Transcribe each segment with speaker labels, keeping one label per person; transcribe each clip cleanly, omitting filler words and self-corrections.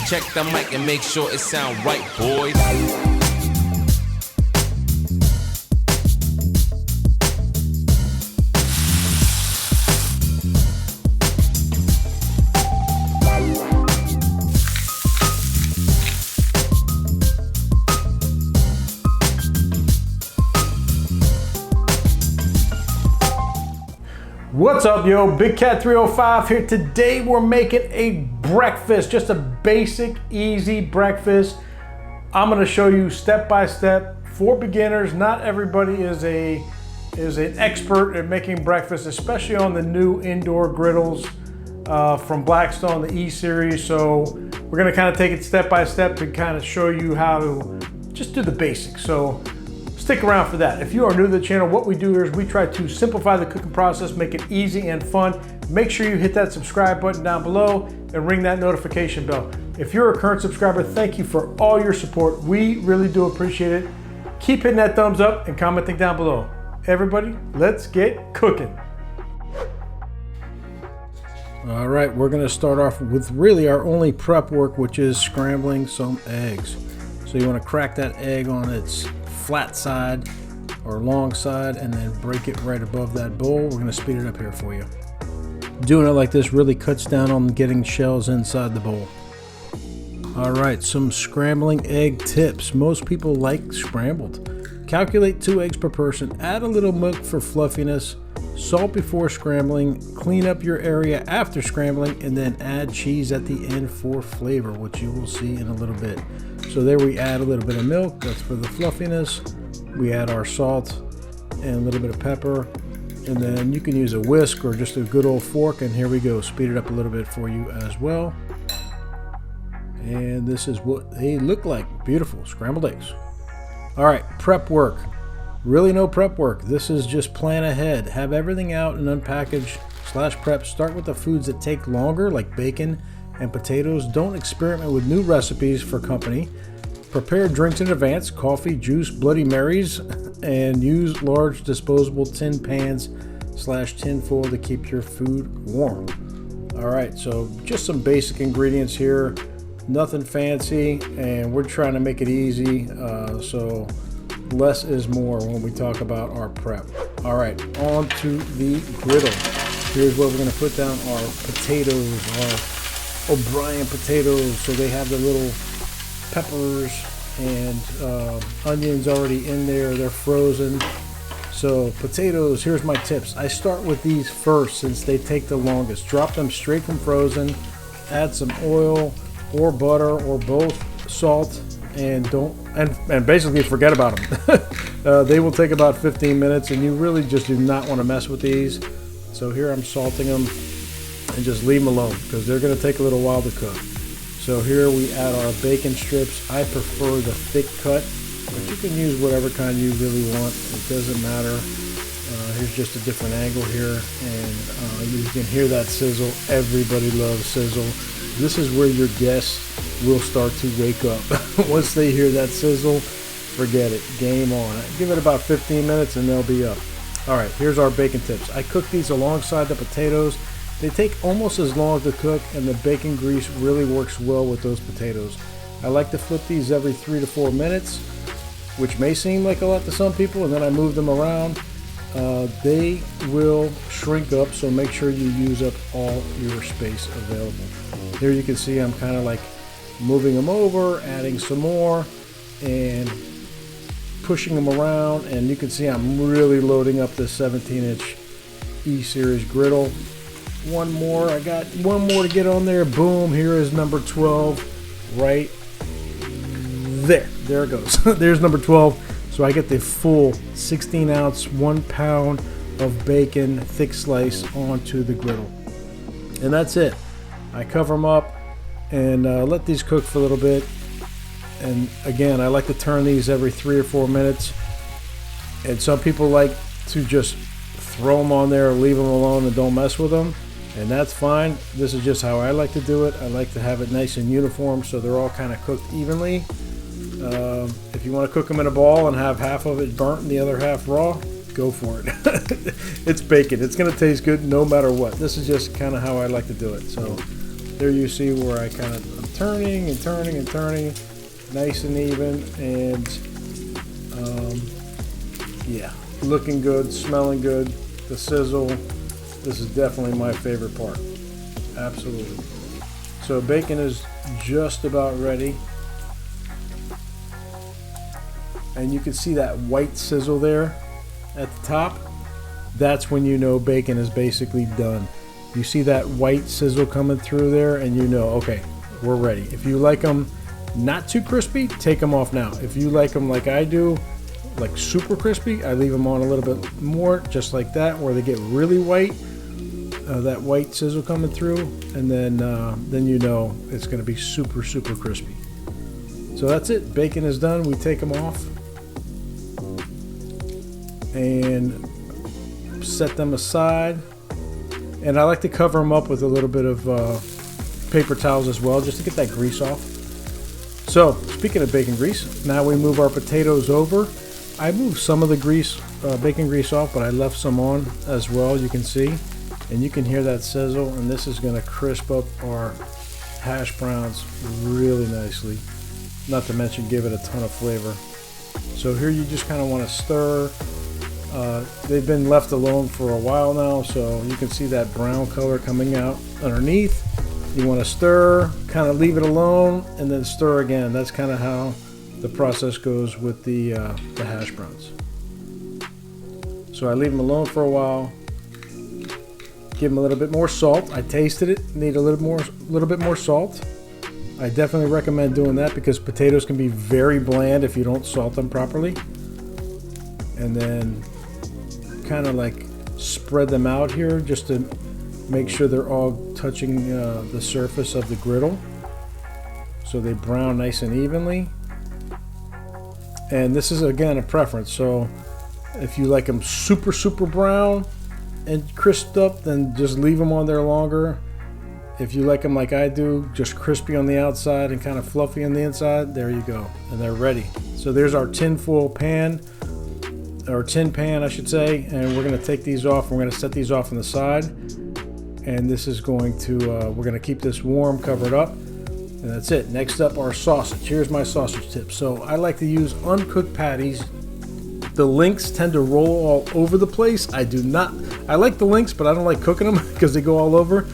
Speaker 1: Check the mic and make sure it sound right, boys.
Speaker 2: What's up, yo? Big Cat 305 here. Today we're making a breakfast, just a basic, easy breakfast. I'm gonna show you step by step for beginners. Not everybody is an expert at making breakfast, especially on the new indoor griddles from Blackstone, the E series. So we're gonna kind of take it step by step to kind of show you how to just do the basics. So stick around for that. If you are new to the channel, what we do here is we try to simplify the cooking process, make it easy and fun. Make sure you hit that subscribe button down below and ring that notification bell. If you're a current subscriber, thank you for all your support. We really do appreciate it. Keep hitting that thumbs up and commenting down below. Everybody, let's get cooking. All right, we're gonna start off with really our only prep work, which is scrambling some eggs. So you wanna crack that egg on its flat side or long side and then break it right above that bowl. We're going to speed it up here for you. Doing it like this really cuts down on getting shells inside the bowl. All right, some scrambling egg tips. Most people like scrambled. Calculate 2 eggs per person. Add a little milk for fluffiness. Salt before scrambling. Clean up your area after scrambling, and then add cheese at the end for flavor, which you will see in a little bit. So there we add a little bit of milk, that's for the fluffiness. We add our salt and a little bit of pepper, and then you can use a whisk or just a good old fork, and here we go. Speed it up a little bit for you as well. And this is what they look like. Beautiful scrambled eggs. All right, prep work. Really no prep work. This is just plan ahead. Have everything out and unpackaged / prep. Start with the foods that take longer, like bacon and potatoes. Don't experiment with new recipes for company. Prepare drinks in advance, coffee, juice, Bloody Marys, and use large disposable tin pans / tin foil to keep your food warm. All right, so just some basic ingredients here, nothing fancy, and we're trying to make it easy, so less is more when we talk about our prep. All right, on to the griddle. Here's where we're gonna put down our potatoes, our O'Brien potatoes. So they have the little peppers and onions already in there. They're frozen. So potatoes, here's my tips. I start with these first since they take the longest. Drop them straight from frozen. Add some oil or butter or both, salt, and basically forget about them. They will take about 15 minutes, and you really just do not want to mess with these. So here I'm salting them and just leave them alone because they're going to take a little while to cook. So here we add our bacon strips. I prefer the thick cut, but you can use whatever kind you really want. It doesn't matter. Here's just a different angle here, and you can hear that sizzle. Everybody loves sizzle. This is where your guests will start to wake up. Once they hear that sizzle, forget it. Game on. Give it about 15 minutes and they'll be up. All right, here's our bacon tips. I cook these alongside the potatoes. They take almost as long to cook, and the bacon grease really works well with those potatoes. I like to flip these every 3 to 4 minutes, which may seem like a lot to some people, and then I move them around. They will shrink up, so make sure you use up all your space available. Here you can see I'm kind of like moving them over, adding some more, and pushing them around, and you can see I'm really loading up this 17-inch E-Series griddle. One more, I got one more to get on there. Boom, here is number 12 right there. There it goes. There's number 12. So I get the full 16-ounce, 1 pound of bacon, thick slice onto the griddle. And that's it. I cover them up and let these cook for a little bit. And again, I like to turn these every 3 or 4 minutes. And some people like to just throw them on there, leave them alone, and don't mess with them. And that's fine. This is just how I like to do it. I like to have it nice and uniform so they're all kind of cooked evenly. If you want to cook them in a ball and have half of it burnt and the other half raw, go for it. It's bacon. It's going to taste good no matter what. This is just kind of how I like to do it. So there you see where I kind of turning and turning and turning, nice and even, and yeah, looking good, smelling good. The sizzle, this is definitely my favorite part. Absolutely. So bacon is just about ready. And you can see that white sizzle there at the top. That's when you know bacon is basically done. You see that white sizzle coming through there and you know, okay, we're ready. If you like them not too crispy, take them off now. If you like them like I do, like super crispy, I leave them on a little bit more, just like that, where they get really white. That white sizzle coming through, and then you know it's going to be super crispy. So that's it. Bacon is done. We take them off and set them aside. And I like to cover them up with a little bit of paper towels as well, just to get that grease off. So speaking of bacon grease, now we move our potatoes over. I moved some of the grease, bacon grease off, but I left some on as well. You can see. And you can hear that sizzle, and this is going to crisp up our hash browns really nicely. Not to mention give it a ton of flavor. So here you just kind of want to stir. They've been left alone for a while now, so you can see that brown color coming out underneath. You want to stir, kind of leave it alone, and then stir again. That's kind of how the process goes with the hash browns. So I leave them alone for a while. Give them a little bit more salt. I tasted it. Need a little bit more salt. I definitely recommend doing that because potatoes can be very bland if you don't salt them properly. And then kind of like spread them out here just to make sure they're all touching the surface of the griddle, so they brown nice and evenly. And this is again a preference. So if you like them super brown and crisped up, then just leave them on there longer. If you like them like I do, just crispy on the outside and kind of fluffy on the inside, there you go, and they're ready. So there's our tin pan, I should say, and we're going to take these off. We're going to set these off on the side, and this is going to we're going to keep this warm, covered up, and that's it. Next up, our sausage. Here's my sausage tip. So I like to use uncooked patties. The links tend to roll all over the place. I do not. I like the links, but I don't like cooking them because they go all over.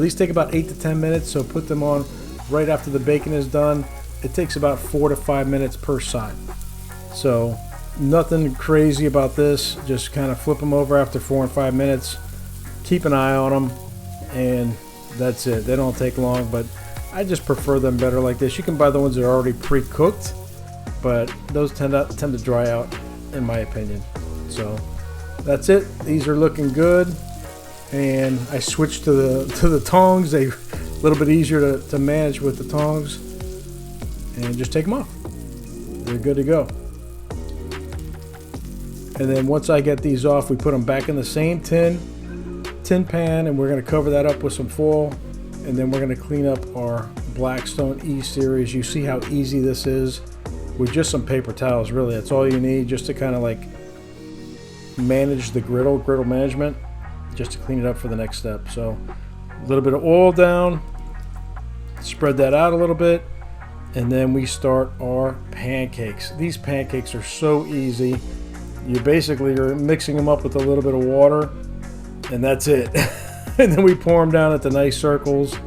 Speaker 2: These take about 8 to 10 minutes, so put them on right after the bacon is done. It takes about 4 to 5 minutes per side. So nothing crazy about this. Just kind of flip them over after 4 and 5 minutes. Keep an eye on them, and that's it. They don't take long, but I just prefer them better like this. You can buy the ones that are already pre-cooked, but those tend to dry out, in my opinion. So that's it. These are looking good, and I switched to the tongs. They a little bit easier to manage with the tongs, and just take them off. They're good to go. And then once I get these off, we put them back in the same tin pan, and we're going to cover that up with some foil, and then we're going to clean up our Blackstone E series. You see how easy this is with just some paper towels. Really, that's all you need, just to kind of like manage the griddle management, just to clean it up for the next step. So a little bit of oil down, spread that out a little bit, and then we start our pancakes. These pancakes are so easy. You basically are mixing them up with a little bit of water, and that's it. And then we pour them down at the nice circles.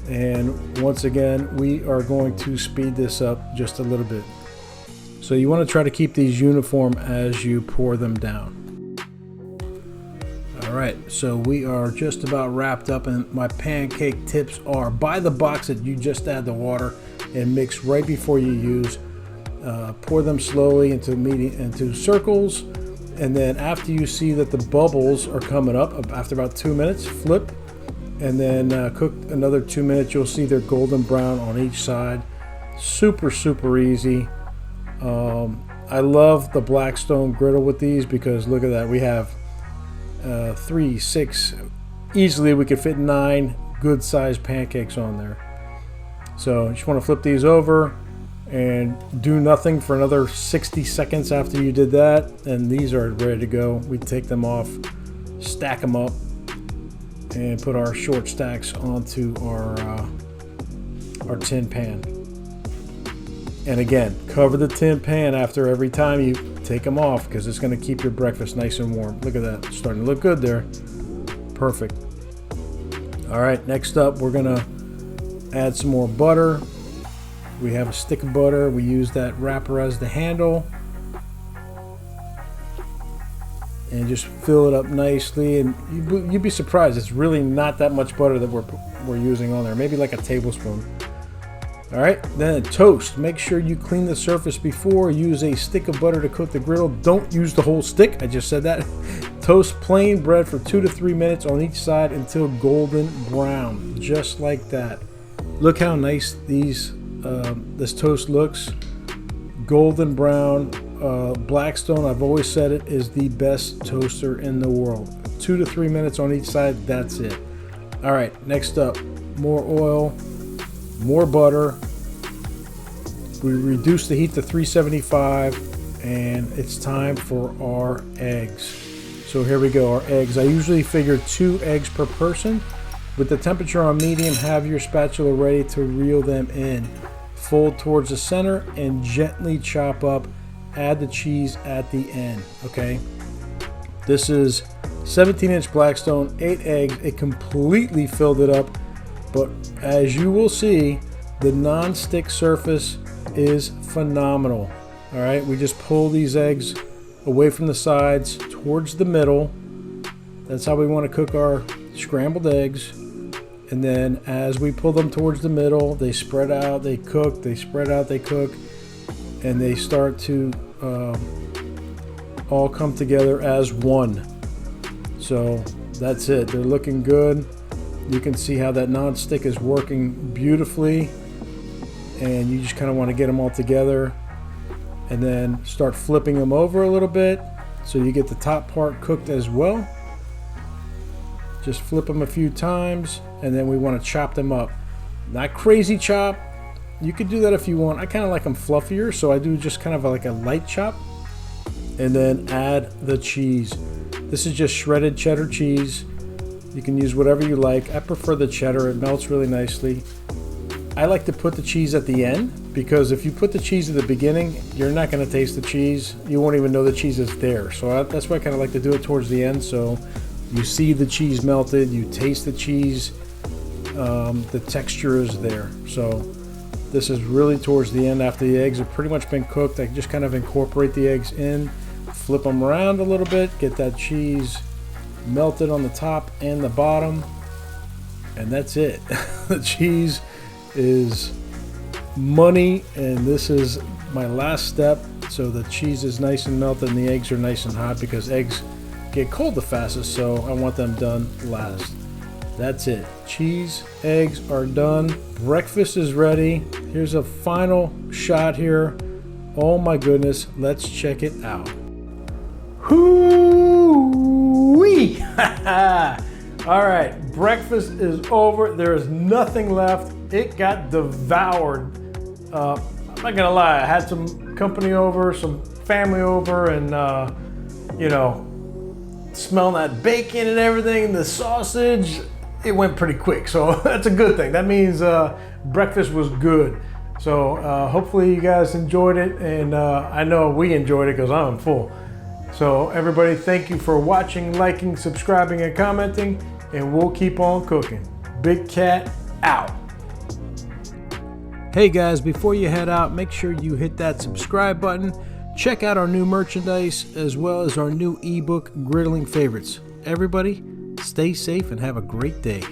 Speaker 2: And once again, we are going to speed this up just a little bit. So you want to try to keep these uniform as you pour them down. All right, so we are just about wrapped up, and my pancake tips are: buy the box that you just add the water and mix right before you use. Pour them slowly into circles, and then after you see that the bubbles are coming up, after about 2 minutes, flip, and then cook another 2 minutes. You'll see they're golden brown on each side. Super easy. I love the Blackstone griddle with these because look at that. We have 3, 6, easily we could fit 9 good sized pancakes on there. So you just want to flip these over and do nothing for another 60 seconds after you did that, and these are ready to go. We take them off, stack them up, and put our short stacks onto our our tin pan. And again, cover the tin pan after every time you take them off, because it's going to keep your breakfast nice and warm. Look at that. It's starting to look good there. Perfect. All right, next up, we're going to add some more butter. We have a stick of butter. We use that wrapper as the handle. And just fill it up nicely. And you'd be surprised. It's really not that much butter that we're using on there. Maybe like a tablespoon. All right, then toast. Make sure you clean the surface before. Use a stick of butter to coat the griddle. Don't use the whole stick. I just said that. Toast plain bread for 2 to 3 minutes on each side until golden brown, just like that. Look how nice this toast looks. Golden brown. Blackstone, I've always said it, is the best toaster in the world. 2 to 3 minutes on each side. That's it. All right, next up, more oil. More butter. We reduce the heat to 375, and it's time for our eggs. So here we go, our eggs. I usually figure 2 eggs per person. With the temperature on medium, have your spatula ready to reel them in. Fold towards the center and gently chop up. Add the cheese at the end, okay? This is 17-inch Blackstone, 8 eggs. It completely filled it up. But as you will see, the non-stick surface is phenomenal. All right, we just pull these eggs away from the sides towards the middle. That's how we want to cook our scrambled eggs. And then as we pull them towards the middle, they spread out, they cook, they spread out, they cook, and they start to all come together as one. So that's it. They're looking good. You can see how that non-stick is working beautifully, and you just kind of want to get them all together and then start flipping them over a little bit so you get the top part cooked as well. Just flip them a few times, and then we want to chop them up. Not crazy chop. You could do that if you want. I kind of like them fluffier, so I do just kind of like a light chop. And then add the cheese. This is just shredded cheddar cheese. You can use whatever you like. I prefer the cheddar. It melts really nicely. I like to put the cheese at the end, because if you put the cheese at the beginning, you're not going to taste the cheese. You won't even know the cheese is there. So that's why I kind of like to do it towards the end. So you see the cheese melted, you taste the cheese, the texture is there. So this is really towards the end after the eggs have pretty much been cooked. I just kind of incorporate the eggs in, flip them around a little bit, get that cheese melted on the top and the bottom, and that's it. The cheese is money, and this is my last step. So the cheese is nice and melted and the eggs are nice and hot, because eggs get cold the fastest, so I want them done last. That's it. Cheese, eggs are done. Breakfast is ready. Here's a final shot here. Oh my goodness, let's check it out. Hoo-wee! All right, breakfast is over. There is nothing left. It got devoured. I'm not gonna lie, I had some company over, some family over, and smelling that bacon and everything, the sausage, it went pretty quick. So that's a good thing. That means breakfast was good. So hopefully you guys enjoyed it, and I know we enjoyed it because I'm full. So everybody, thank you for watching, liking, subscribing, and commenting, and we'll keep on cooking. Big Cat out. Hey guys, before you head out, make sure you hit that subscribe button. Check out our new merchandise as well as our new ebook, Griddling Favorites. Everybody, stay safe and have a great day.